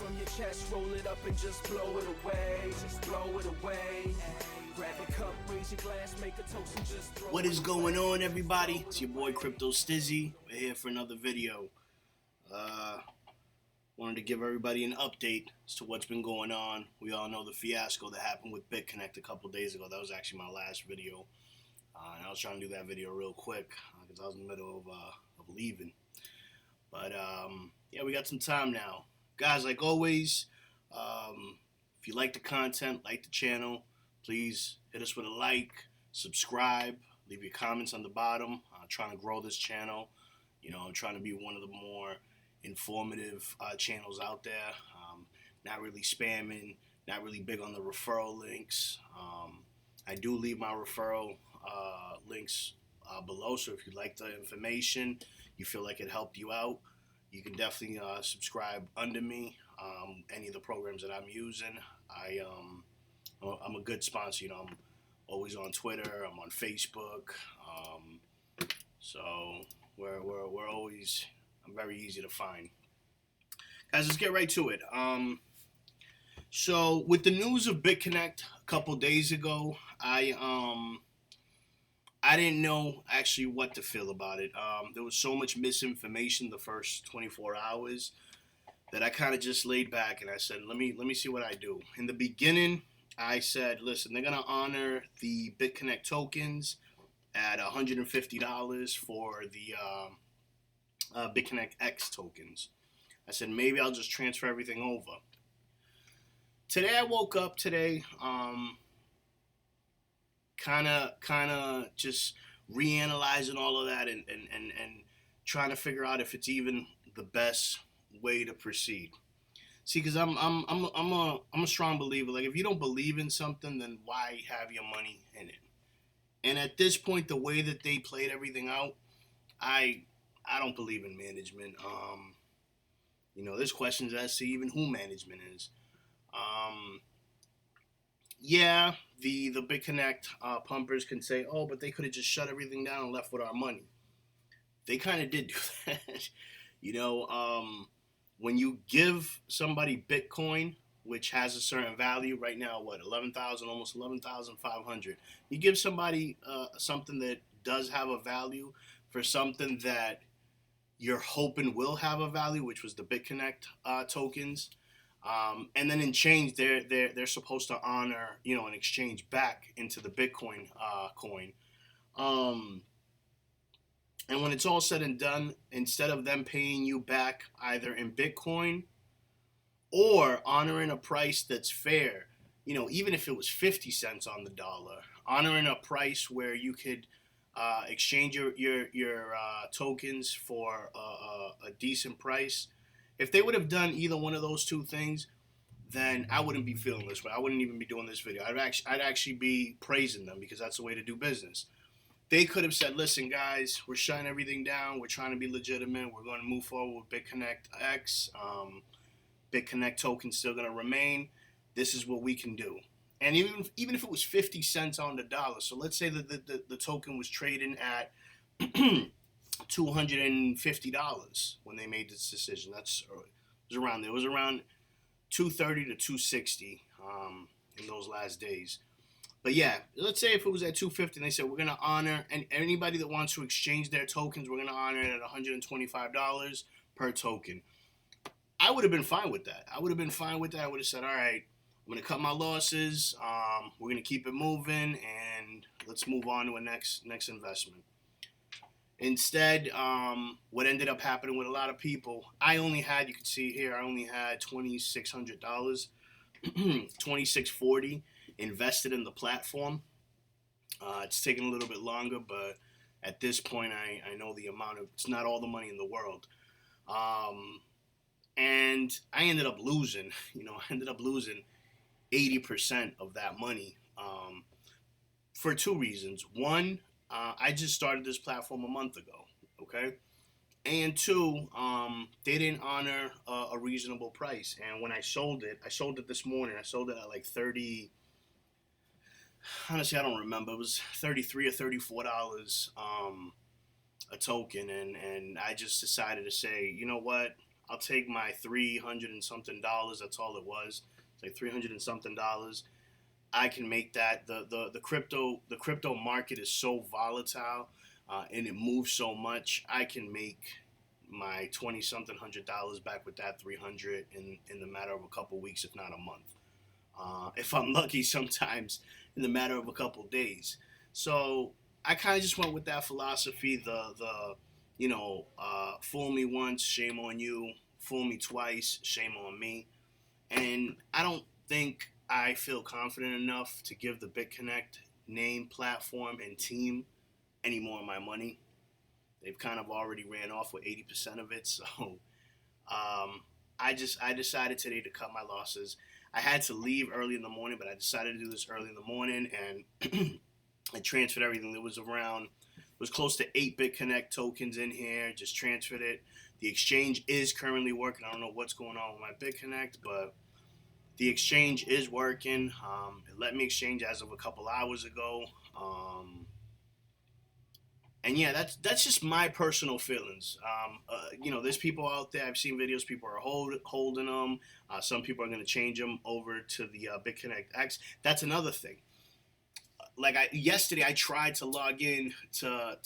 from your chest, roll it up and just blow it away. Just throw it away. Grab a cup, raise your glass, make a toast and just throw it away. What is going on, everybody? It's your boy Crypto Stizzy. We're here for another video. Wanted to give everybody an update as to what's been going on. We all know the fiasco that happened with Bitconnect a couple days ago. That was actually my last video. And I was trying to do that video real quick because I was in the middle of leaving. But yeah, we got some time now. Guys, like always, if you like the content, like the channel, please hit us with a like, subscribe, leave your comments on the bottom. I'm trying to grow this channel. You know, I'm trying to be one of the more informative channels out there. Not really spamming, not really big on the referral links. I do leave my referral links below, so if you like the information, you feel like it helped you out, you can definitely subscribe under me. Any of the programs that I'm using, I'm a good sponsor. You know, I'm always on Twitter, I'm on Facebook, so we're always, I'm very easy to find. Guys, let's get right to it. So with the news of Bitconnect a couple days ago, I didn't know actually what to feel about it. There was so much misinformation the first 24 hours that I kind of just laid back and I said, let me see what I do. In the beginning, I said, listen, they're gonna honor the Bitconnect tokens at $150 for the Bitconnectx tokens. I said, maybe I'll just transfer everything over. Today I woke up today, kind of just reanalyzing all of that and trying to figure out if it's even the best way to proceed. See, because I'm a strong believer. Like, if you don't believe in something, then why have your money in it? And at this point, the way that they played everything out, I don't believe in management. You know, there's questions as to even who management is. Yeah, the Bitconnect pumpers can say, oh, but they could have just shut everything down and left with our money. They kind of did do that. You know, when you give somebody Bitcoin, which has a certain value right now, what, 11,000, almost 11,500. You give somebody something that does have a value for something that you're hoping will have a value, which was the Bitconnect tokens, and then in change, they're supposed to honor, you know, an exchange back into the Bitcoin coin. And when it's all said and done, instead of them paying you back either in Bitcoin or honoring a price that's fair, you know, even if it was 50 cents on the dollar, honoring a price where you could exchange your tokens for a decent price. If they would have done either one of those two things, then I wouldn't be feeling this way. I wouldn't even be doing this video. I'd actually be praising them because that's the way to do business. They could have said, listen, guys, we're shutting everything down. We're trying to be legitimate. We're going to move forward with Bitconnectx. Bitconnect token's still going to remain. This is what we can do. And even if it was 50 cents on the dollar, so let's say that the token was trading at $250 when they made this decision. It was around there. It was around $230 to $260 in those last days. But yeah, let's say if it was at $250 and they said we're going to honor, and anybody that wants to exchange their tokens, we're going to honor it at $125 per token. I would have been fine with that. I would have said, all right, I'm going to cut my losses. We're going to keep it moving, and let's move on to a next investment. Instead, what ended up happening with a lot of people, I only had, you can see here, I only had $2,600, $2,640 invested in the platform. It's taking a little bit longer, but at this point, I know the amount of, it's not all the money in the world. And I ended up losing, 80% of that money for two reasons. One, I just started this platform a month ago, okay? And two, they didn't honor a reasonable price. And when I sold it this morning. I sold it at like 30, honestly, I don't remember. It was $33 or $34 a token. And I just decided to say, you know what? I'll take my $300 and something dollars. That's all it was. It's like $300 and something dollars. I can make that. The crypto market is so volatile, and it moves so much. I can make my 20 something $100 back with that 300 in the matter of a couple weeks, if not a month. If I'm lucky, sometimes in the matter of a couple days. So I kind of just went with that philosophy. Fool me once, shame on you. Fool me twice, shame on me. And I don't think I feel confident enough to give the Bitconnect name, platform, and team any more of my money. They've kind of already ran off with 80% of it, so I decided today to cut my losses. I had to leave early in the morning, but I decided to do this early in the morning, and I transferred everything. There was around, it was close to 8 Bitconnect tokens in here. Just transferred it. The exchange is currently working. I don't know what's going on with my Bitconnect, but the exchange is working. It let me exchange as of a couple hours ago. And yeah, that's just my personal feelings. There's people out there. I've seen videos. People are holding them. Some people are going to change them over to the Bitconnectx. That's another thing. Like yesterday, I tried to log in to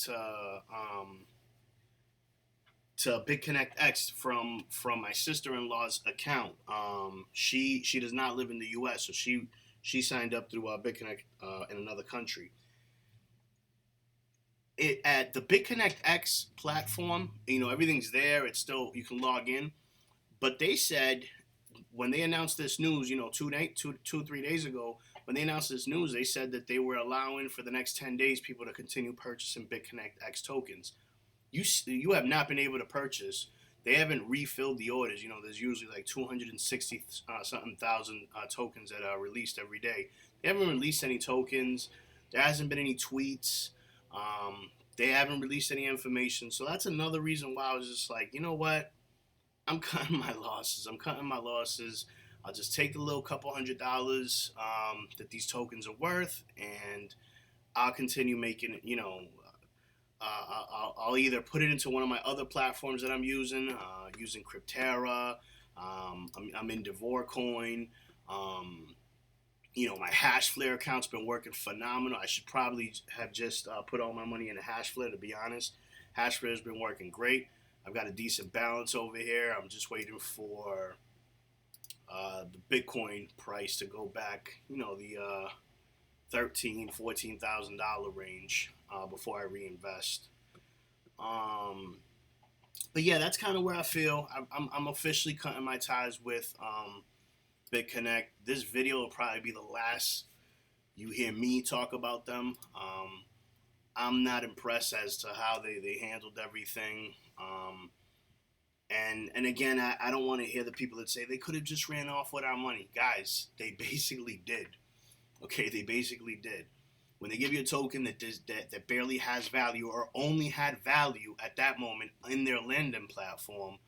Bitconnectx from my sister-in-law's account. She does not live in the U.S., so she signed up through Bitconnect in another country. At the Bitconnectx platform, everything's there. It's still, you can log in, but they said when they announced this news, 3 days ago, when they announced this news, they said that they were allowing for the next 10 days people to continue purchasing Bitconnectx tokens. You have not been able to purchase. They haven't refilled the orders. There's usually like 260 something thousand tokens that are released every day. They haven't released any tokens. There hasn't been any tweets. They haven't released any information. So that's another reason why I was just like, you know what? I'm cutting my losses. I'll just take the little couple $100 that these tokens are worth, and I'll continue making it. I'll either put it into one of my other platforms that I'm using Cryptera. I'm in Davor coin. My Hashflare account's been working phenomenal. I should probably have just put all my money in a Hashflare, to be honest. Hashflare has been working great. I've got a decent balance over here. I'm just waiting for the Bitcoin price to go back, the $13,000-$14,000 range before I reinvest. But yeah, that's kind of where I feel. I'm officially cutting my ties with Bitconnect. This video will probably be the last you hear me talk about them. I'm not impressed as to how they handled everything. And again, I don't want to hear the people that say they could have just ran off with our money. Guys, they basically did. Okay, they basically did. When they give you a token that barely has value or only had value at that moment in their lending platform,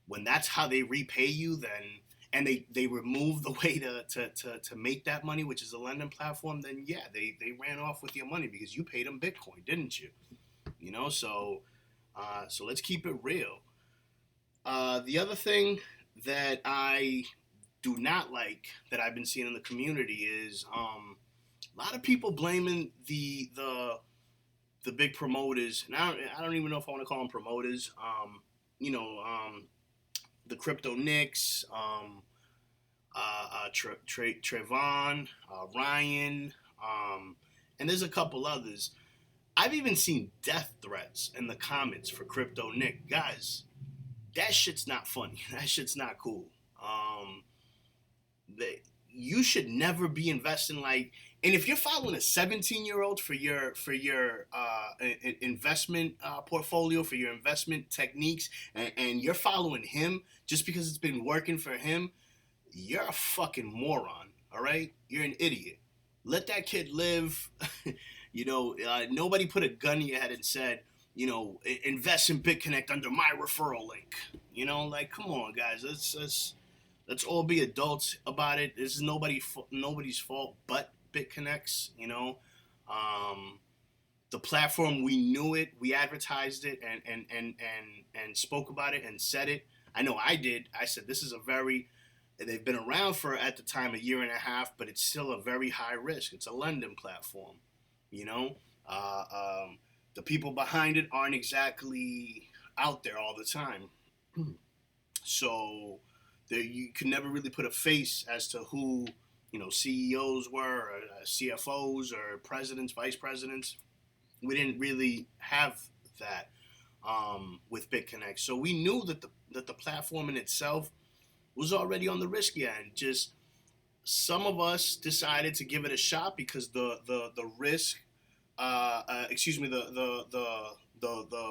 when that's how they repay you, then and they remove the way to make that money, which is a lending platform, then yeah, they ran off with your money because you paid them Bitcoin, didn't you? So let's keep it real. The other thing that I do not like that I've been seeing in the community is a lot of people blaming the big promoters, and I don't even know if I want to call them promoters. The Bitconnectx, Trayvon, Ryan, and there's a couple others. I've even seen death threats in the comments for Crypto Nick. Guys, that shit's not funny. That shit's not cool. You should never be investing and if you're following a 17-year-old for your investment portfolio, for your investment techniques, and you're following him just because it's been working for him, you're a fucking moron. All right, you're an idiot. Let that kid live. Nobody put a gun in your head and said, invest in Bitconnect under my referral link. Come on, guys. Let's all be adults about it. This is nobody's fault but Bitconnectx. The platform, we knew it, we advertised it, and spoke about it and said it. I know I did. I said this is a very, they've been around for at the time a year and a half, but it's still a very high risk. It's a lending platform, you know. Uh, um, the people behind it aren't exactly out there all the time, so there you could never really put a face as to who CEOs were, or CFOs, or presidents, vice presidents. We didn't really have that with Bitconnect, so we knew that the platform in itself was already on the risky end. Just some of us decided to give it a shot because the risk, excuse me, the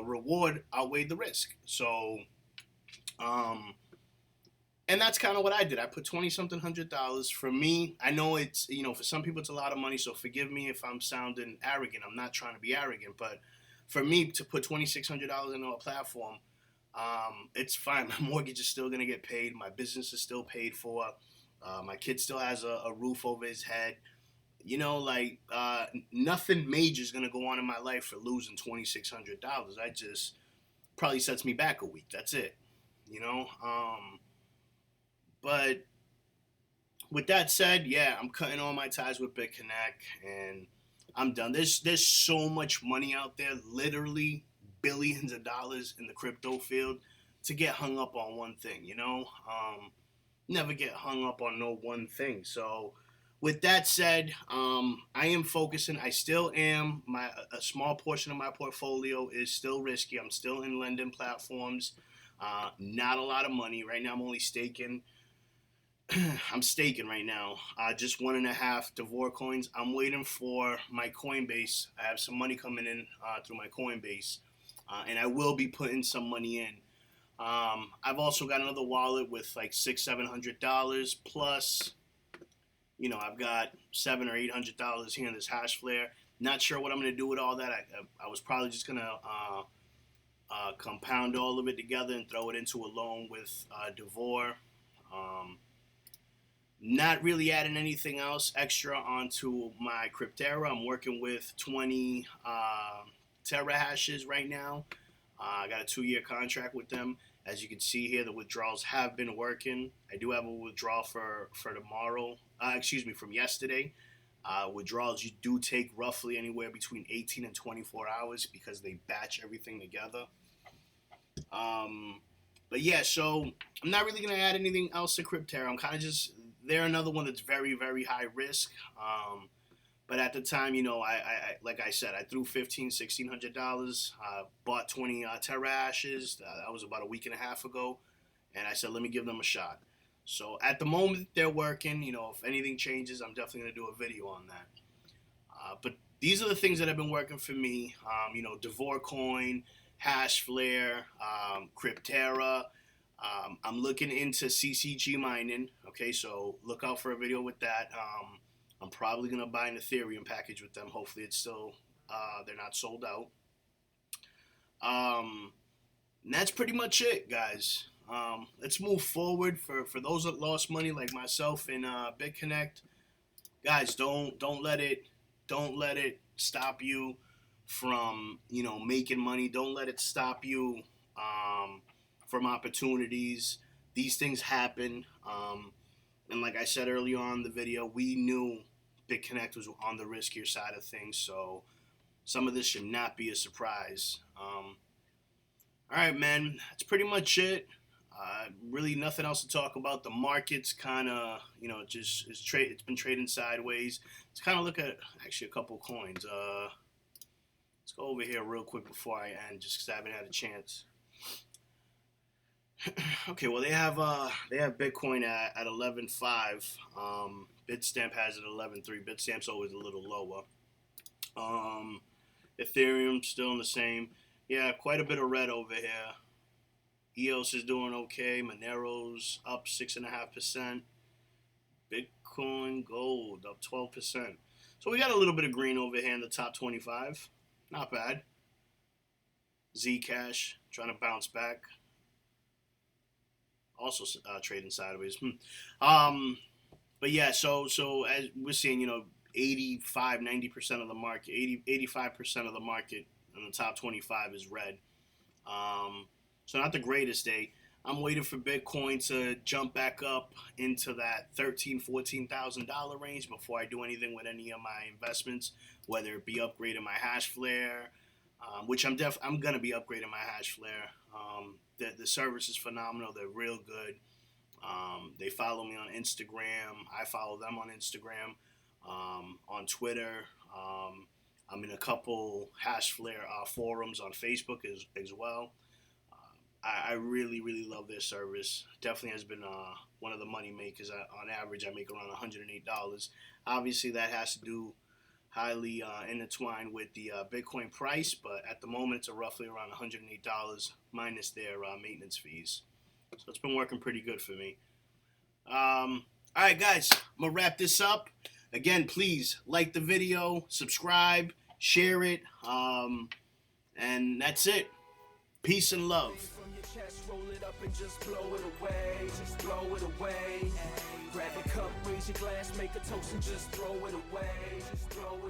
reward outweighed the risk. So, um, and that's kind of what I did. I put 20 something $100. For me, I know it's, for some people it's a lot of money, so forgive me if I'm sounding arrogant. I'm not trying to be arrogant, but for me to put $2,600 into a platform, it's fine. My mortgage is still gonna get paid. My business is still paid for. My kid still has a roof over his head. Nothing major is gonna go on in my life for losing $2,600. I just probably sets me back a week. That's it. You know. But with that said, yeah, I'm cutting all my ties with Bitconnect, and I'm done. There's so much money out there, literally billions of dollars in the crypto field, to get hung up on one thing. Never get hung up on no one thing. So, with that said, I am focusing. I still am. A small portion of my portfolio is still risky. I'm still in lending platforms. Not a lot of money right now. I'm only staking. I'm staking right now. Just 1.5 Davor coins. I'm waiting for my Coinbase. I have some money coming in through my Coinbase, and I will be putting some money in. I've also got another wallet with like $600-700 plus. I've got $700 or $800 here in this hash flare. Not sure what I'm gonna do with all that. I was probably just gonna compound all of it together and throw it into a loan with Davor. Not really adding anything else extra onto my Cryptera. I'm working with 20 terahashes right now. I got a 2-year contract with them. As you can see here, the withdrawals have been working. I do have a withdrawal for tomorrow. From yesterday. Withdrawals you do take roughly anywhere between 18 and 24 hours because they batch everything together. But yeah, so I'm not really gonna add anything else to Cryptera. I'm kind of just, they're another one that's very, very high risk. But at the time, I like I said, I threw $1,500-1,600. Bought 20 terahashes. That was about a week and a half ago, and I said, let me give them a shot. So at the moment, they're working. If anything changes, I'm definitely gonna do a video on that. But these are the things that have been working for me. Davor Coin, Hashflare, Cryptera. I'm looking into CCG mining. Okay, so look out for a video with that. I'm probably gonna buy an Ethereum package with them. Hopefully, it's still they're not sold out. And that's pretty much it, guys. Let's move forward. For those that lost money, like myself in Bitconnect, guys, don't let it stop you from making money. Don't let it stop you from opportunities. These things happen. And like I said earlier on in the video, we knew Bitconnect was on the riskier side of things, so some of this should not be a surprise. All right, man, that's pretty much it. Really nothing else to talk about. The market's kind of, just it's been trading sideways. Let's kind of look at actually a couple coins. Let's go over here real quick before I end, just because I haven't had a chance. Okay, well they have Bitcoin at 11.5. Bitstamp has it 11.3. Bitstamp's always a little lower. Ethereum still in the same. Yeah, quite a bit of red over here. EOS is doing okay. Monero's up 6.5%. Bitcoin Gold up 12%. So we got a little bit of green over here in the top 25. Not bad. Zcash trying to bounce back. Also trading sideways. But yeah, so as we're seeing, 85-90% of the market, 85% of the market in the top 25 is red. So not the greatest day. I'm waiting for Bitcoin to jump back up into that $13,000-$14,000 range before I do anything with any of my investments, whether it be upgrading my hash flare, which I'm gonna be upgrading my hash flare. The service is phenomenal. They're real good. They follow me on Instagram. I follow them on Instagram, on Twitter. I'm in a couple hash flare forums on Facebook as well. I really, really love their service. Definitely has been one of the money makers. On average, I make around $108. Obviously, that has to do highly intertwined with the Bitcoin price, but at the moment, it's roughly around $108 minus their maintenance fees. So it's been working pretty good for me. All right, guys, I'm going to wrap this up. Again, please like the video, subscribe, share it, and that's it. Peace and love. From your chest, roll it up and just blow it away. Just throw it away. Grab a cup, raise your glass, make a toast and just throw it away. Just throw it